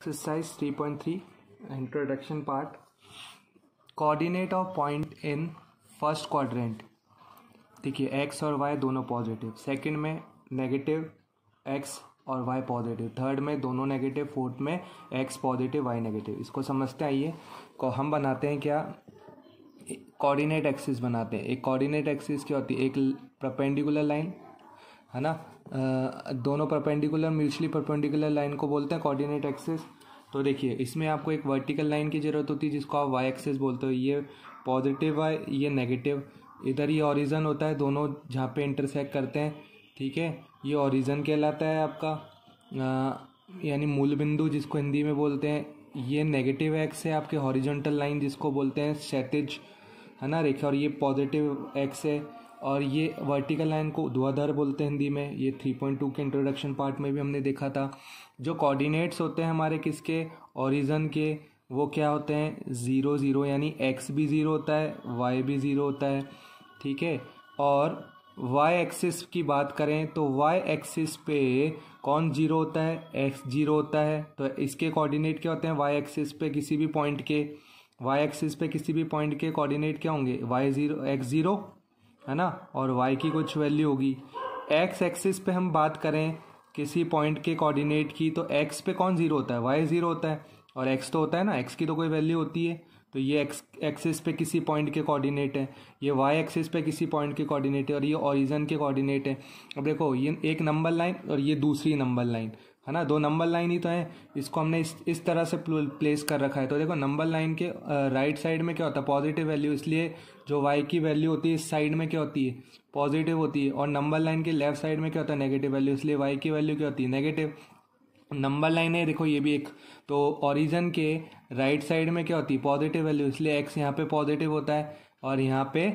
Exercise 3.3 Introduction part. Coordinate of point in first quadrant. देखिए x और Y दोनों positive, second में negative x और वाई पॉजिटिव, थर्ड में दोनों नेगेटिव, फोर्थ में एक्स पॉजिटिव वाई नेगेटिव. इसको समझते आइए. को हम बनाते हैं क्या, कोऑर्डिनेट एक्सिस बनाते हैं. एक कोऑर्डिनेट एक्सिस क्या होती है, एक परपेंडिकुलर लाइन है ना, दोनों परपेंडिकुलर म्यूचुअली परपेंडिकुलर लाइन को बोलते हैं कोऑर्डिनेट एक्सिस. तो देखिए इसमें आपको एक वर्टिकल लाइन की ज़रूरत होती है जिसको आप वाई एक्सिस बोलते हो. ये पॉजिटिव है, ये नेगेटिव. इधर ये ओरिजिन होता है, दोनों जहाँ पे इंटरसेक्ट करते हैं. ठीक है, ये ओरिजिन कहलाता है आपका, यानी मूल बिंदु जिसको हिंदी में बोलते हैं. ये नेगेटिव एक्स है आपके हॉरिजॉन्टल लाइन जिसको बोलते हैं क्षैतिज है ना रेखा, और ये पॉजिटिव एक्स है. और ये वर्टिकल लाइन को ऊर्ध्वाधर बोलते हैं हिंदी में. ये 3.2 के इंट्रोडक्शन पार्ट में भी हमने देखा था. जो कोऑर्डिनेट्स होते हैं हमारे किसके, ओरिजिन के, वो क्या होते हैं 0 0, यानी एक्स भी 0 होता है, वाई भी 0 होता है. ठीक है, और वाई एक्सिस की बात करें तो वाई एक्सिस पे कौन 0 होता है, एक्स 0 होता है. तो इसके कोऑर्डिनेट क्या होते हैं, वाई एक्सिस पे किसी भी पॉइंट के, वाई एक्सिस पे किसी भी पॉइंट के कोऑर्डिनेट क्या होंगे, वाई 0 एक्स 0 है ना, और y की कुछ वैल्यू होगी. x एक्सिस पे हम बात करें किसी पॉइंट के कोऑर्डिनेट की, तो x पे कौन 0 होता है, y 0 होता है, और x तो होता है ना, x की तो कोई वैल्यू होती है. तो ये x एक्सिस पे किसी पॉइंट के कोऑर्डिनेट है, ये y एक्सिस पे किसी पॉइंट के कोऑर्डिनेट है, और ये ओरिजिन के कोऑर्डिनेट है. अब देखो ये एक नंबर लाइन और ये दूसरी नंबर लाइन है ना, दो नंबर लाइन ही तो है. इसको हमने इस तरह से प्लेस कर रखा है. तो देखो नंबर लाइन के राइट साइड में क्या होता है, पॉजिटिव वैल्यू, इसलिए जो y की वैल्यू होती है इस साइड में क्या होती है, पॉजिटिव होती है. और नंबर लाइन के लेफ्ट साइड में क्या होता है, नेगेटिव वैल्यू, इसलिए y की वैल्यू क्या होती है, नेगेटिव. नंबर लाइन है देखो ये भी एक, तो ओरिजिन के राइट साइड में क्या होती है, पॉजिटिव वैल्यू, इसलिए x यहाँ पे पॉजिटिव होता है और यहाँ पे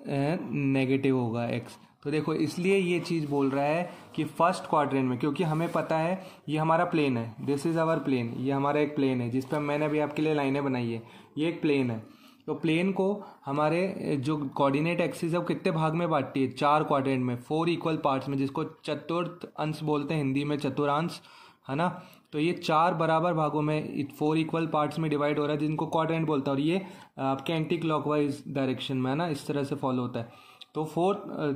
नेगेटिव होगा x. तो देखो इसलिए ये चीज़ बोल रहा है कि फर्स्ट क्वाड्रेंट में, क्योंकि हमें पता है ये हमारा प्लेन है, दिस इज़ आवर प्लेन, ये हमारा एक प्लेन है जिस पर मैंने अभी आपके लिए लाइनें बनाई है, ये एक प्लेन है. तो प्लेन को हमारे जो कोऑर्डिनेट एक्सिस है वो कितने भाग में बांटती है, 4 क्वाड्रेंट में, 4 इक्वल पार्ट्स में, जिसको चतुर्थ अंश बोलते हैं हिंदी में, चतुर्थांश है ना. तो ये 4 बराबर भागों में 4 इक्वल पार्ट्स में डिवाइड हो रहा है जिनको क्वाड्रेंट बोलता है. और ये आपके एंटी क्लॉकवाइज डायरेक्शन में है ना, इस तरह से फॉलो होता है. तो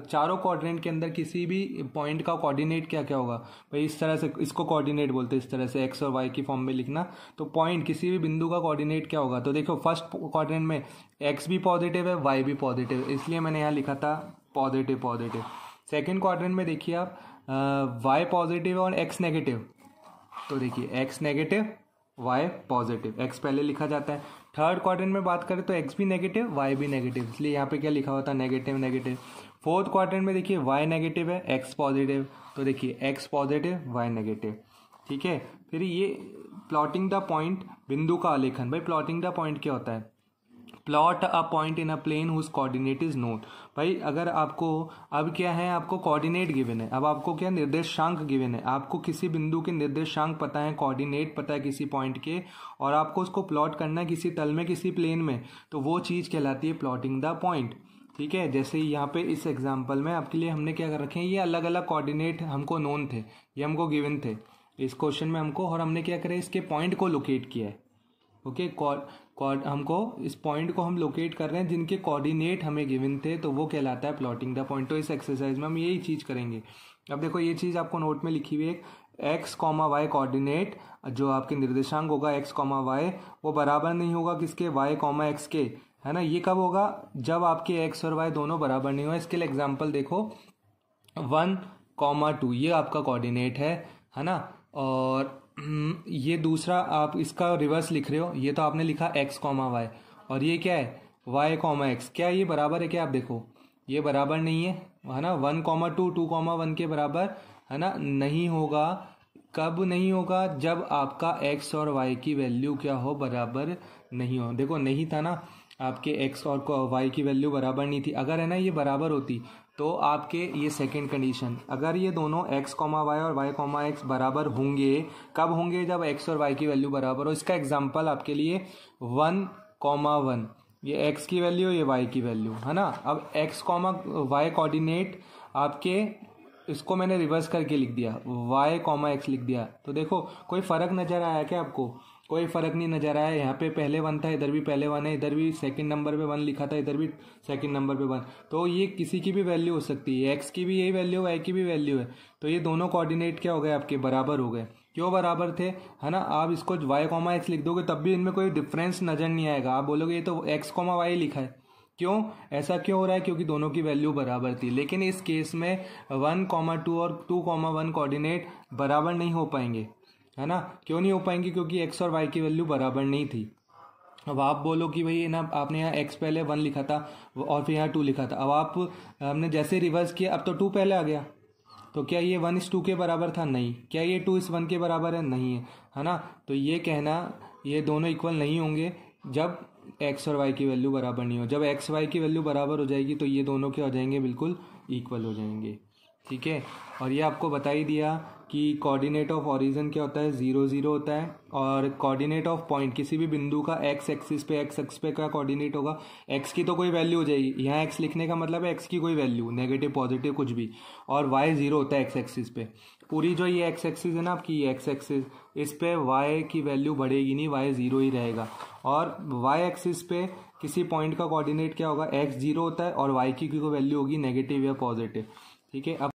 चारों क्वाड्रेंट के अंदर किसी भी पॉइंट का कोऑर्डिनेट क्या क्या होगा भाई, इस तरह से इसको कोऑर्डिनेट बोलते हैं, इस तरह से एक्स और वाई की फॉर्म में लिखना. तो पॉइंट किसी भी बिंदु का कोऑर्डिनेट क्या होगा, तो देखो फर्स्ट क्वाड्रेंट में एक्स भी पॉजिटिव है, वाई भी पॉजिटिव है, इसलिए मैंने यहाँ लिखा था पॉजिटिव पॉजिटिव. सेकेंड क्वाड्रेंट में देखिए आप वाई पॉजिटिव और एक्स नेगेटिव. तो देखिए X negative Y positive, X पहले लिखा जाता है. थर्ड क्वाड्रेंट में बात करें तो एक्स भी नेगेटिव वाई भी नेगेटिव, इसलिए यहाँ पे क्या लिखा होता है, नेगेटिव नेगेटिव. फोर्थ क्वाड्रेंट में देखिए वाई नेगेटिव है, एक्स पॉजिटिव, तो देखिए एक्स पॉजिटिव वाई नेगेटिव. ठीक है, फिर ये प्लॉटिंग द पॉइंट, बिंदु का आलेखन. भाई प्लॉटिंग द पॉइंट क्या होता है, plot a point in a plane whose coordinate is known. भाई अगर आपको अब क्या है, आपको कोऑर्डिनेट गिवन है, अब आपको क्या निर्देशांक गिवन है, आपको किसी बिंदु के निर्देशांक पता है, कोऑर्डिनेट पता है किसी पॉइंट के, और आपको उसको प्लॉट करना है किसी तल में, किसी प्लेन में, तो वो चीज़ कहलाती है प्लॉटिंग द पॉइंट. ठीक है, जैसे यहाँ पे इस एग्जाम्पल में आपके लिए हमने क्या कर रखे हैं, ये अलग अलग कोऑर्डिनेट हमको नोन थे, ये हमको गिवन थे इस क्वेश्चन में हमको, और हमने क्या करें, इसके पॉइंट को लोकेट किया है. ओके, हमको इस पॉइंट को हम लोकेट कर रहे हैं जिनके कोऑर्डिनेट हमें गिवन थे, तो वो कहलाता है प्लॉटिंग द पॉइंट. तो इस एक्सरसाइज में हम यही चीज़ करेंगे. अब देखो ये चीज़ आपको नोट में लिखी हुई है, एक्स कॉमा वाई कोऑर्डिनेट, जो आपके निर्देशांक होगा एक्स कॉमा वाई, वो बराबर नहीं होगा किसके, वाई कॉमा एक्स के, है ना. ये कब होगा, जब आपके एक्स और वाई दोनों बराबर नहीं हो. इसके लिए एग्जाम्पल देखो 1,2, ये आपका कोऑर्डिनेट है ना, और ये दूसरा आप इसका रिवर्स लिख रहे हो, ये तो आपने लिखा एक्स कॉमा वाई, और ये क्या है वाई कॉमा एक्स. क्या ये बराबर है क्या, आप देखो ये बराबर नहीं है ना, 1,2 2,1 के बराबर है ना, नहीं होगा. कब नहीं होगा, जब आपका एक्स और वाई की वैल्यू क्या हो, बराबर नहीं हो. देखो नहीं था ना, आपके एक्स और वाई की वैल्यू बराबर नहीं थी. अगर है ना ये बराबर होती तो आपके ये सेकंड कंडीशन, अगर ये दोनों एक्स कॉमा वाई और वाई कॉमा एक्स बराबर होंगे, कब होंगे, जब एक्स और वाई की वैल्यू बराबर हो. इसका एग्जांपल आपके लिए 1,1, ये एक्स की वैल्यू, ये वाई की वैल्यू है ना. अब एक्स कॉमा वाई कोऑर्डिनेट आपके इसको मैंने रिवर्स करके लिख दिया, y कॉमा एक्स लिख दिया, तो देखो कोई फ़र्क नज़र आया क्या आपको? कोई फ़र्क नहीं नज़र आया। यहाँ पे पहले 1 था, इधर भी पहले 1 है, इधर भी सेकंड नंबर पे 1 लिखा था, इधर भी सेकंड नंबर पे 1। तो ये किसी की भी वैल्यू हो सकती है, x की भी यही वैल्यू है, y की भी वैल्यू है। तो ये दोनों कोऑर्डिनेट क्या हो गए आपके? बराबर हो गए। क्यों बराबर थे? है ना। आप इसको y कॉमा एक्स लिख दोगे तब भी इनमें कोई डिफरेंस नज़र नहीं आएगा। आप बोलोगे ये तो x कॉमा वाई लिखा है। क्यों ऐसा क्यों हो रहा है? क्योंकि दोनों की वैल्यू बराबर थी। लेकिन इस केस में 1,2 और 2,1 कोऑर्डिनेट बराबर नहीं हो पाएंगे, है ना। क्यों नहीं हो पाएंगे? क्योंकि x और y की वैल्यू बराबर नहीं थी। अब आप बोलो कि भाई ना, आपने यहाँ x पहले 1 लिखा था और फिर यहाँ 2 लिखा था। अब हमने जैसे रिवर्स किया, अब तो 2 पहले आ गया, तो क्या ये 1:2 के बराबर था? नहीं। क्या ये 2:1 के बराबर है? नहीं है ना। तो ये कहना, ये दोनों इक्वल नहीं होंगे जब x और y की वैल्यू बराबर नहीं हो। जब x y की वैल्यू बराबर हो जाएगी तो ये दोनों क्या हो जाएंगे? बिल्कुल इक्वल हो जाएंगे। ठीक है। और ये आपको बता ही दिया कि कोऑर्डिनेट ऑफ ओरिजिन क्या होता है? 0 0 होता है। और कोऑर्डिनेट ऑफ पॉइंट, किसी भी बिंदु का x एक्सिस पे, x एक्सिस पे क्या कोऑर्डिनेट होगा? x की तो कोई वैल्यू हो जाएगी, यहाँ x लिखने का मतलब है x की कोई वैल्यू, नेगेटिव पॉजिटिव कुछ भी। और y 0 होता है x एक्सिस पे। पूरी जो ये x एक्सिस है ना आपकी, ये x एक्सिस, इस पे y की वैल्यू बढ़ेगी नहीं, y 0 ही रहेगा। और y एक्सिस पे किसी पॉइंट का कोऑर्डिनेट क्या होगा? x 0 होता है और y की कोई वैल्यू होगी नेगेटिव या पॉजिटिव। ठीक है। अब